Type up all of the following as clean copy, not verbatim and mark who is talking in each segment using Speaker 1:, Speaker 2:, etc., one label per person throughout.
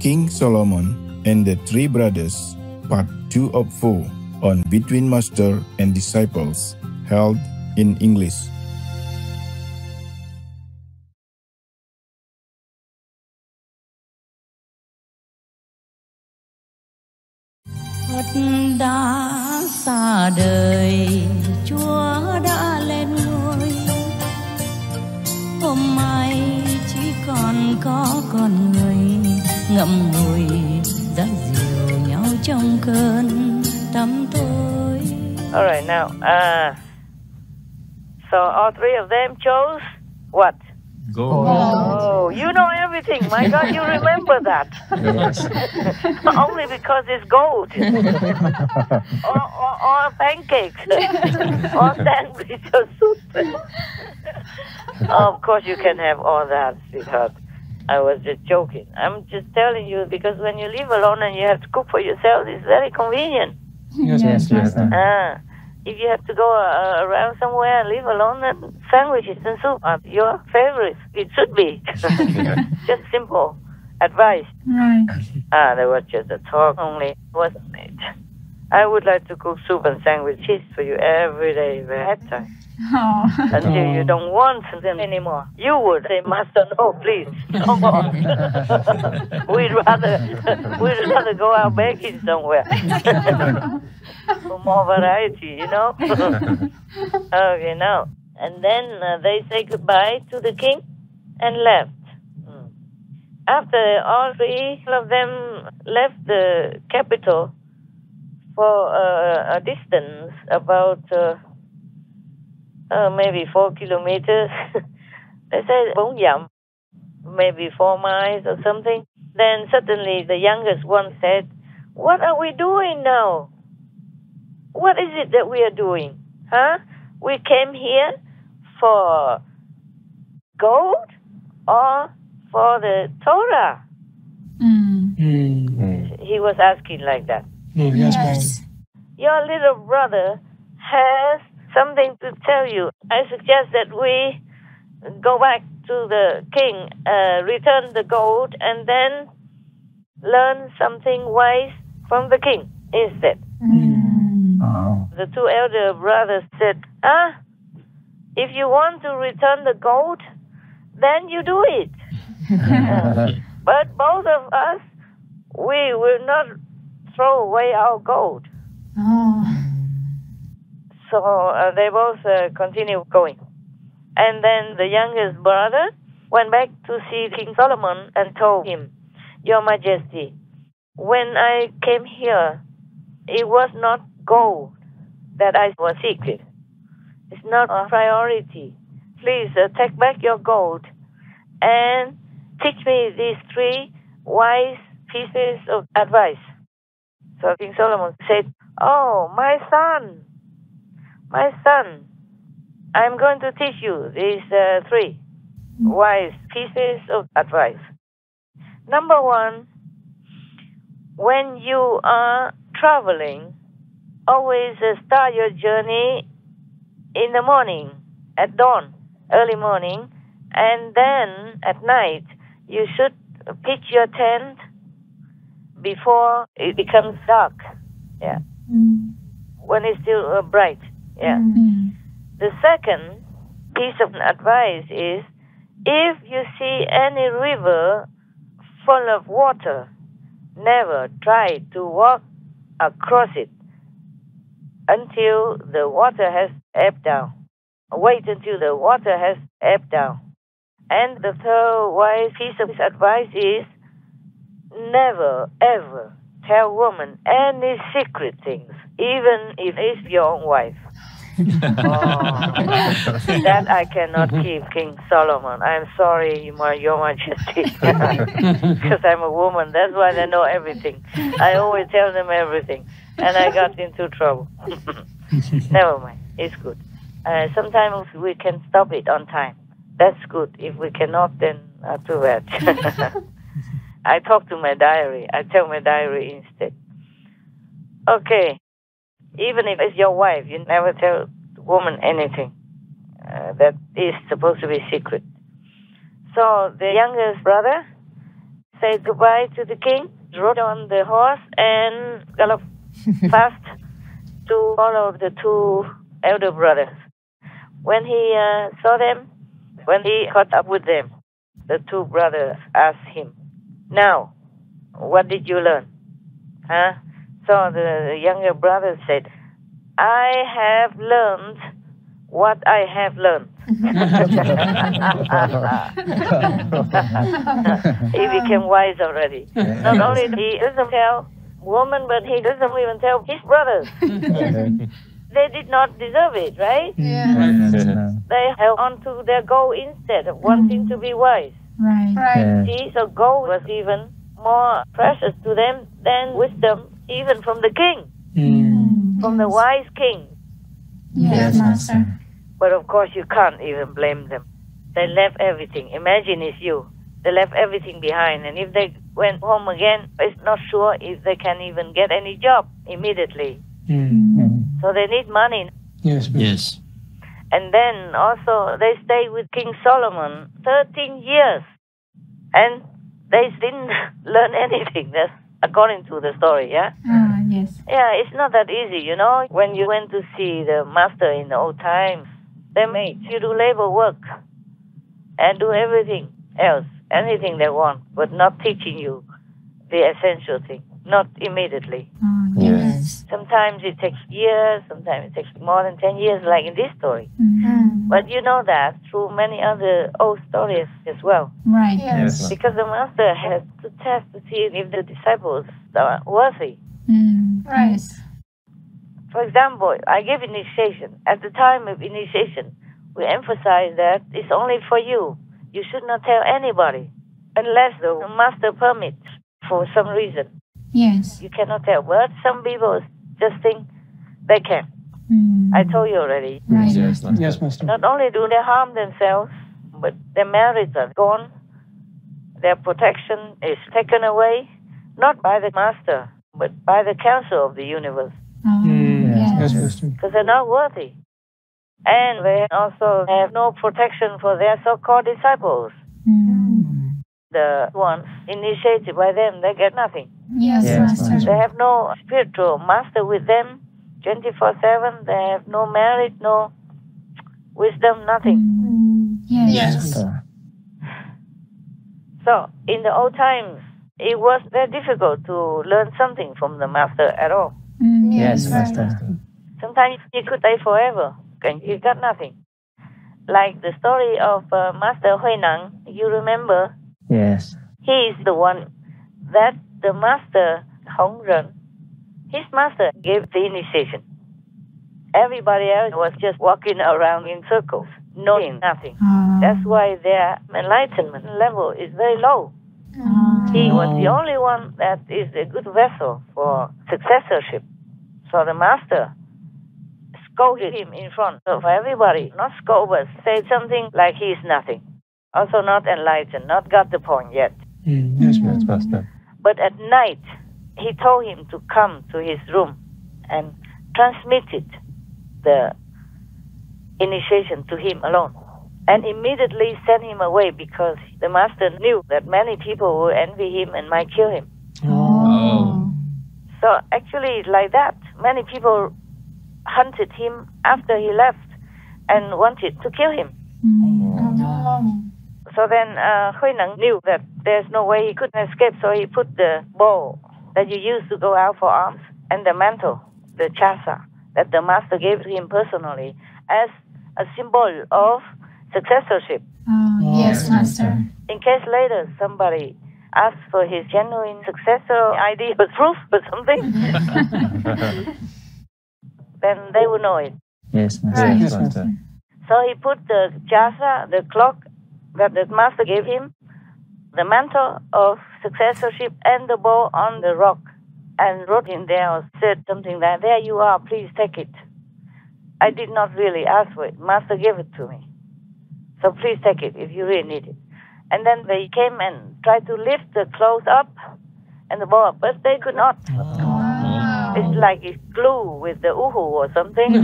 Speaker 1: King Solomon and the Three Brothers, Part 2 of 4, on Between Master and Disciples, held in English.
Speaker 2: Phật đã xa đời, Chúa đã lên ngôi. Hôm nay chỉ còn có con người ngậm ngùi dắt dìu nhau trong cơn tăm tối.
Speaker 3: All right, now, so all three of them chose what?
Speaker 4: Gold.
Speaker 3: Oh, you know everything. My God, you remember that.
Speaker 4: Yes.
Speaker 3: Only because it's gold. or pancakes. or sandwich or soup. Of course you can have all that, sweetheart. I was just joking. I'm just telling you because when you live alone and you have to cook for yourself, it's very convenient.
Speaker 4: Yes.
Speaker 3: If you have to go around somewhere and live alone, then sandwiches and soup are your favorites. It should be. Just simple advice.
Speaker 5: Right.
Speaker 3: There was just a talk only, wasn't it? I would like to cook soup and sandwiches for you every day if I had time.
Speaker 5: Oh.
Speaker 3: Until you don't want them anymore. You would say, Master, no, please, no more. we'd rather go out baking somewhere. For more variety, you know? Okay, now. And then they say goodbye to the king and left. After all three of them left the capital for a distance about maybe 4 kilometers. They say 4 dặm, maybe 4 miles or something. Then suddenly the youngest one said, "What are we doing now? What is it that we are doing? Huh? We came here for gold or for the Torah?" He was asking like that.
Speaker 5: Yes.
Speaker 3: Your little brother has something to tell you. I suggest that we go back to the king, return the gold, and then learn something wise from the king instead. The two elder brothers said, if you want to return the gold, then you do it. But both of us, we will not throw away our gold. So they both continue going. And then the youngest brother went back to see King Solomon and told him, "Your Majesty, when I came here, it was not gold that I was seeking. It's not a priority. Please take back your gold and teach me these 3 wise pieces of advice." So King Solomon said, "Oh, my son, I'm going to teach you these 3 wise pieces of advice. Number 1, when you are traveling, always start your journey in the morning, at dawn, early morning, and then at night you should pitch your tent before it becomes dark. Yeah. When it's still bright. Yeah. The second piece of advice is, if you see any river full of water, never try to walk across it until the water has ebbed down. Wait until the water has ebbed down. And the third wise piece of advice is, never, ever tell woman any secret things, even if it's your own wife." That I cannot keep, King Solomon. I'm sorry, Your Majesty. Because I'm a woman. That's why they know everything. I always tell them everything. And I got into trouble. Never mind. It's good. Sometimes we can stop it on time. That's good. If we cannot, then too bad. I talk to my diary. I tell my diary instead. Okay. Even if it's your wife, you never tell the woman anything that is supposed to be secret. So the youngest brother said goodbye to the king, rode on the horse, and galloped fast to follow the two elder brothers. When he saw them, when he caught up with them, the two brothers asked him, "Now, what did you learn?" Huh? So the younger brother said, "I have learned what I have learned." He became wise already. Not only he doesn't tell woman, but he doesn't even tell his brothers. They did not deserve it, right? They held on to their goal instead of wanting to be wise.
Speaker 5: Right.
Speaker 3: See, so gold was even more precious to them than wisdom, even from the king, from the wise king.
Speaker 5: Yes, Master.
Speaker 3: But of course, you can't even blame them. They left everything. Imagine it's you. They left everything behind, and if they went home again, it's not sure if they can even get any job immediately. So they need money.
Speaker 4: Yes.
Speaker 3: And then also they stayed with King Solomon 13 years, and they didn't learn anything. That's according to the story, yeah?
Speaker 5: Yes.
Speaker 3: Yeah, it's not that easy, you know. When you went to see the master in the old times, they made you do labor work and do everything else, anything they want, but not teaching you the essential thing, not immediately.
Speaker 5: Yes.
Speaker 3: Sometimes it takes years, sometimes it takes more than 10 years, like in this story. But you know that through many other old stories as well.
Speaker 5: Right.
Speaker 4: Yes.
Speaker 3: Because the master has to test to see if the disciples are worthy.
Speaker 5: Right.
Speaker 3: For example, I give initiation. At the time of initiation, we emphasize that it's only for you. You should not tell anybody unless the master permits for some reason.
Speaker 5: Yes.
Speaker 3: You cannot tell. But some people just think they can. I told you already.
Speaker 5: Right.
Speaker 4: Yes, Master.
Speaker 3: Not only do they harm themselves, but their marriage are gone. Their protection is taken away, not by the master, but by the council of the universe.
Speaker 5: Yes.
Speaker 4: Master.
Speaker 3: Because they're not worthy. And they also have no protection for their so-called disciples. The ones initiated by them, they get nothing.
Speaker 5: Yes, Master.
Speaker 3: They have no spiritual master with them 24/7. They have no merit, no wisdom, nothing.
Speaker 5: Yes.
Speaker 3: So, in the old times, it was very difficult to learn something from the master at all.
Speaker 4: Yes, Master.
Speaker 3: Sometimes you could stay forever and you got nothing. Like the story of Master Huinang, you remember?
Speaker 4: Yes.
Speaker 3: He is the one that the master Hongren, his master gave the initiation. Everybody else was just walking around in circles, knowing nothing. That's why their enlightenment level is very low. He was the only one that is a good vessel for successorship. So the master scolded him in front of everybody, not scold, but say something like he is nothing. Also not enlightened, not got the point yet.
Speaker 4: Yes, Master.
Speaker 3: But at night, he told him to come to his room and transmitted the initiation to him alone. And immediately sent him away because the master knew that many people will envy him and might kill him. So actually, like that, many people hunted him after he left and wanted to kill him. So then Huineng knew that there's no way he could escape, so he put the bow that you use to go out for arms and the mantle, the chasa, that the master gave to him personally as a symbol of successorship.
Speaker 5: Yes, Master.
Speaker 3: In case later somebody asks for his genuine successor ID or proof or something, then they will know it.
Speaker 4: Yes,
Speaker 5: Yes,
Speaker 4: Master.
Speaker 3: So he put the chasa, the clock that the master gave him, the mantle of successorship, and the bow on the rock, and wrote in there or said something like, "There you are, please take it. I did not really ask for it. Master gave it to me. So please take it if you really need it." And then they came and tried to lift the clothes up and the bow up, but they could not. It's like it's glue with the uhu or something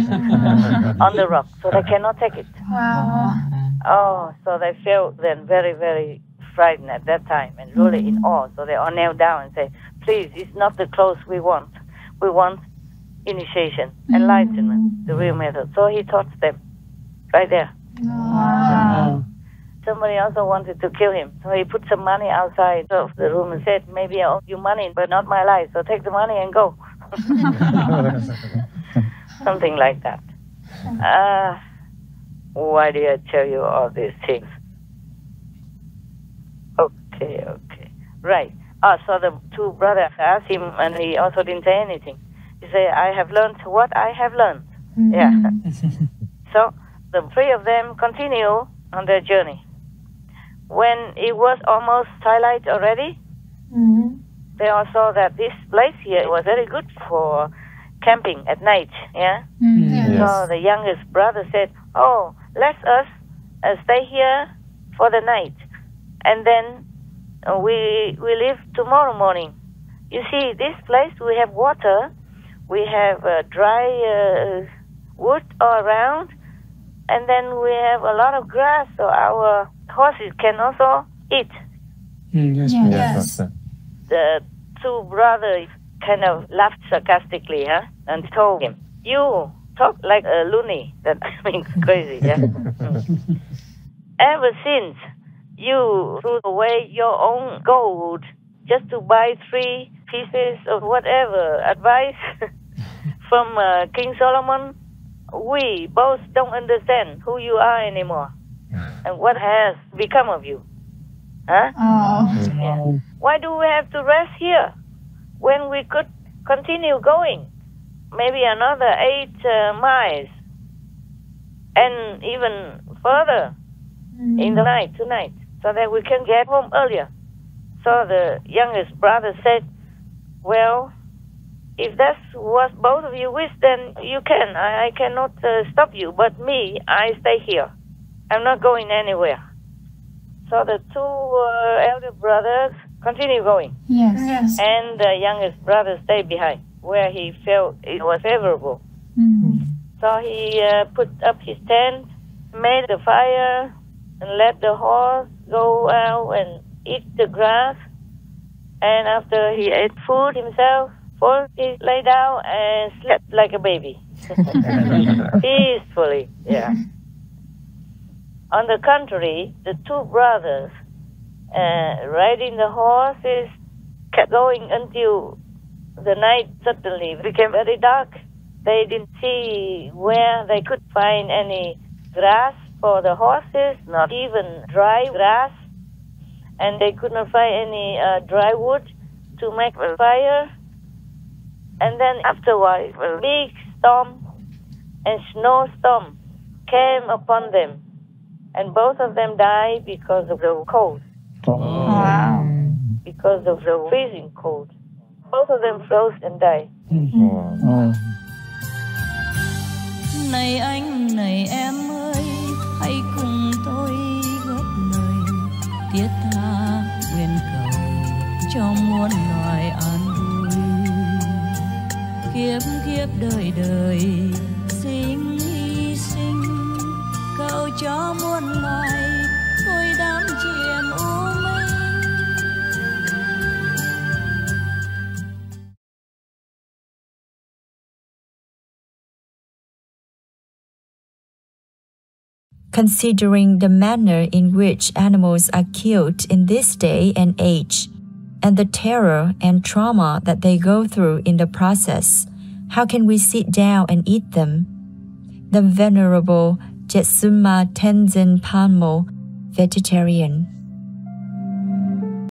Speaker 3: on the rock, so they cannot take it. Oh, so they felt then very, very frightened at that time and really in awe. So they all kneel down and say, please, it's not the clothes we want. We want initiation, enlightenment, the real method. So he taught them right there.
Speaker 5: Wow.
Speaker 3: Somebody also wanted to kill him. So he put some money outside of the room and said, maybe I owe you money, but not my life. So take the money and go. Something like that. Why do I tell you all these things? Okay. Right. So the two brothers asked him, and he also didn't say anything. He said, I have learned what I have learned. Yeah. So the three of them continue on their journey. When it was almost twilight already, they all saw that this place here was very good for camping at night. Yeah. So the youngest brother said, "Oh, let us stay here for the night, and then we leave tomorrow morning. You see, this place we have water, we have dry wood all around, and then we have a lot of grass, so our horses can also eat."
Speaker 4: Yes, Master.
Speaker 3: The two brothers kind of laughed sarcastically, and told him, "You talk like a loony." That means crazy, yeah. Ever since you threw away your own gold just to buy 3 pieces of whatever advice from King Solomon, we both don't understand who you are anymore and what has become of you. Huh? Yeah. Why do we have to rest here when we could continue going maybe another 8 miles and even further in the night, tonight, so that we can get home earlier? So the youngest brother said, "Well, if that's what both of you wish, then you can. I cannot stop you. But me, I stay here. I'm not going anywhere." So the 2 elder brothers continue going.
Speaker 5: Yes.
Speaker 3: And the youngest brother stayed behind, where he felt it was favorable. So he put up his tent, made the fire, and let the horse go out and eat the grass. And after he ate food himself, he lay down and slept like a baby. Peacefully, yeah. On the contrary, the 2 brothers riding the horses kept going until the night suddenly became very dark. They didn't see where they could find any grass for the horses, not even dry grass. And they could not find any dry wood to make a fire. And then afterwards, a big storm and snowstorm came upon them. And both of them died because of the cold.
Speaker 5: Wow.
Speaker 3: Because of the freezing cold. Both of them froze and died.
Speaker 2: Này anh, này em ơi, hãy cùng tôi góp lời thiết tha nguyện cầu cho muôn loài an vui. Kiếp kiếp đời đời sinh hy sinh, cầu cho muôn loài thôi đắm chìm u minh.
Speaker 6: Considering the manner in which animals are killed in this day and age, and the terror and trauma that they go through in the process, how can we sit down and eat them? The Venerable Jetsuma Tenzin Palmo, vegetarian.